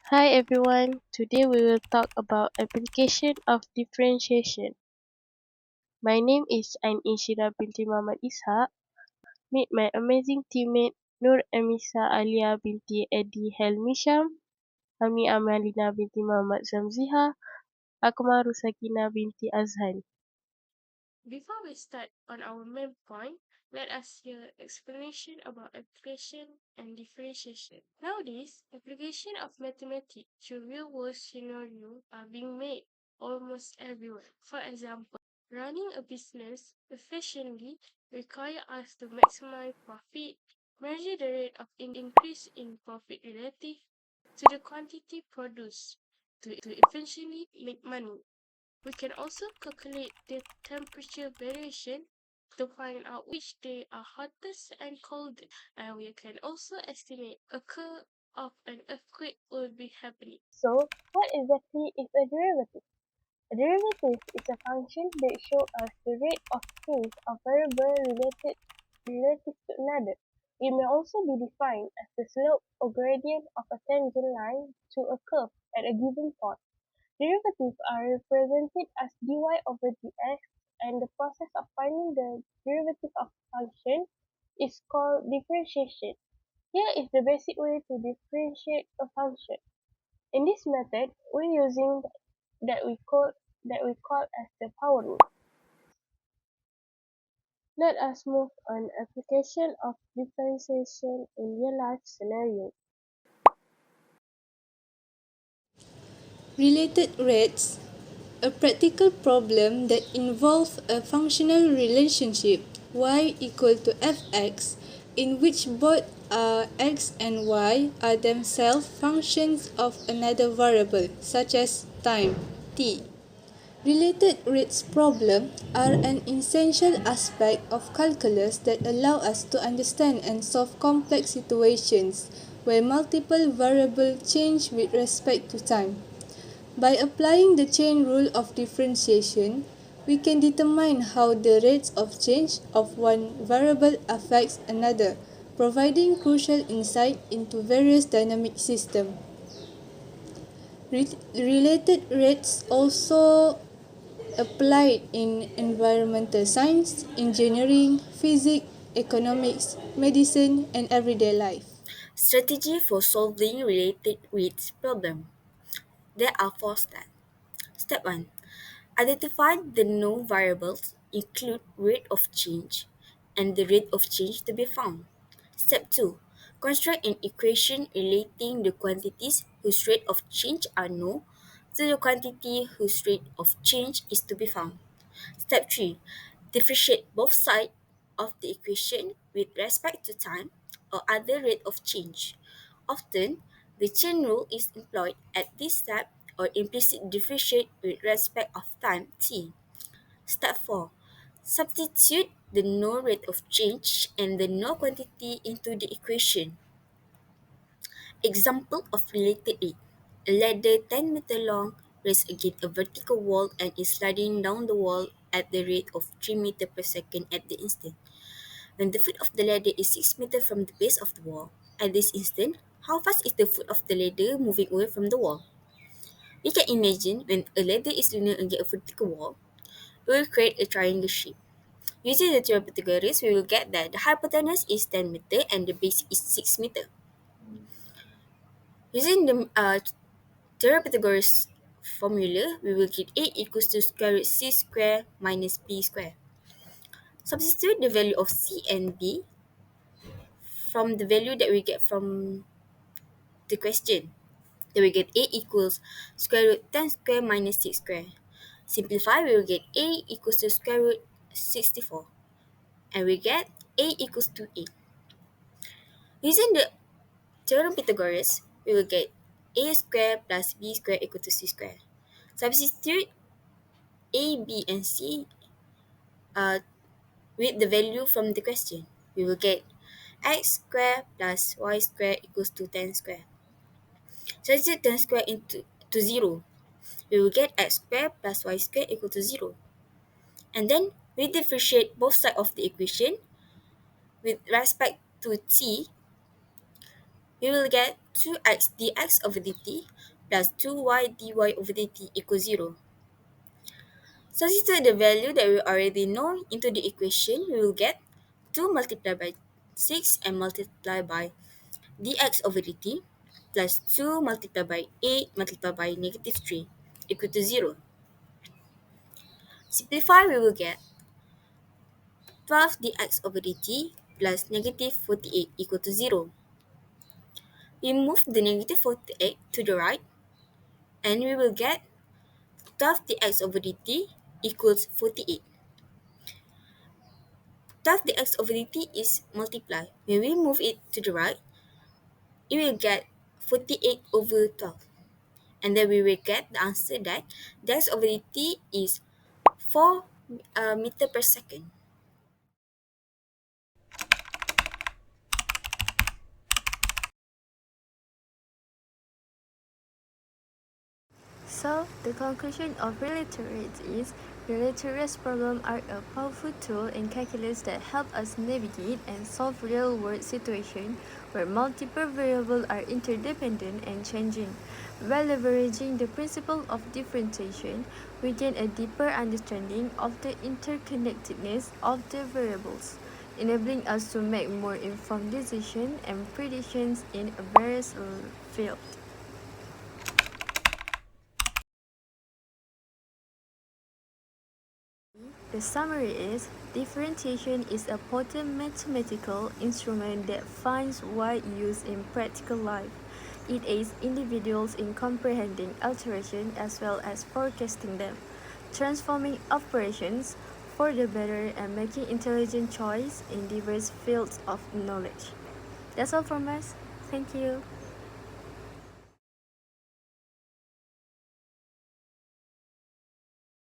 Hi everyone, today we will talk about application of differentiation. My name is INSYIRAH binti Muhammad Ishak. Meet my amazing teammate Nur AMYSA ALIA binti EDDY HELMYSYAM, Amni AMALINA binti Muhammad ZAMZIHAR, AKMARUSAKINAH binti AZHAN. Before we start on our main point, let us hear explanation about application and differentiation. Nowadays, application of mathematics to real-world scenarios are being made almost everywhere. For example, running a business efficiently requires us to maximize profit, measure the rate of increase in profit relative to the quantity produced to eventually make money. We can also calculate the temperature variation to find out which days are hottest and coldest, and we can also estimate a curve of an earthquake will be happening. So, what exactly is a derivative? A derivative is a function that shows us the rate of change of variable relative to another. It may also be defined as the slope or gradient of a tangent line to a curve at a given point. Derivatives are represented as dy over dx, and the process of finding the derivative of a function is called differentiation. Here is the basic way to differentiate a function. In this method, we're using that we call as the power rule. Let us move on application of differentiation in real-life scenarios. Related rates, a practical problem that involves a functional relationship y equal to fx, in which both x and y are themselves functions of another variable, such as time, t. Related rates problems are an essential aspect of calculus that allow us to understand and solve complex situations where multiple variables change with respect to time. By applying the chain rule of differentiation, we can determine how the rates of change of one variable affects another, providing crucial insight into various dynamic systems. Related rates also applied in environmental science, engineering, physics, economics, medicine, and everyday life. Strategy for solving related rates problem. There are four steps. Step 1. Identify the known variables, include rate of change and the rate of change to be found. Step 2. Construct an equation relating the quantities whose rate of change are known to the quantity whose rate of change is to be found. Step 3. Differentiate both sides of the equation with respect to time or other rate of change. Often, the chain rule is employed at this step or implicit differentiate with respect of time t. Step 4. Substitute the known rate of change and the known quantity into the equation. Example of related rate. A ladder 10 meter long rests against a vertical wall and is sliding down the wall at the rate of 3 meter per second at the instant. When the foot of the ladder is 6 meter from the base of the wall, at this instant, how fast is the foot of the ladder moving away from the wall? We can imagine when a ladder is leaning against a vertical wall, we will create a triangle shape. Using the theorem of Pythagoras, we will get that the hypotenuse is 10 meter and the base is 6 meter. Using the theorem of Pythagoras formula, we will get A equals to square root c square minus b square. Substitute the value of c and b from the value that we get from the question. Then we get A equals square root 10 square minus 6 square. Simplify, we will get A equals to square root 64. And we get A equals to 8. Using the theorem of Pythagoras, we will get A square plus B square equal to C square. Substitute A, B, and C uh, with the value from the question. We will get x square plus y square equals to 10 square. Substitute 10 square into 0. We will get x square plus y square equal to 0. And then we differentiate both sides of the equation with respect to t. We will get 2x dx over dt plus 2y dy over dt equals 0. Substitute the value that we already know into the equation, we will get 2 multiplied by 6 and multiplied by dx over dt plus 2 multiplied by 8 multiplied by negative 3 equal to 0. Simplify, we will get 12 dx over dt plus negative 48 equal to 0. We move the negative 48 to the right and we will get 12 dx over dt equals 48. 12 dx over dt is multiply. When we move it to the right, you will get 48 over 12. And then we will get the answer that dx over dt is 4 meter per second. So, the conclusion of relative rates is relative rates problems are a powerful tool in calculus that help us navigate and solve real-world situations where multiple variables are interdependent and changing. By leveraging the principle of differentiation, we gain a deeper understanding of the interconnectedness of the variables, enabling us to make more informed decisions and predictions in various fields. The summary is, differentiation is a potent mathematical instrument that finds wide use in practical life. It aids individuals in comprehending alterations as well as forecasting them, transforming operations for the better and making intelligent choices in diverse fields of knowledge. That's all from us. Thank you.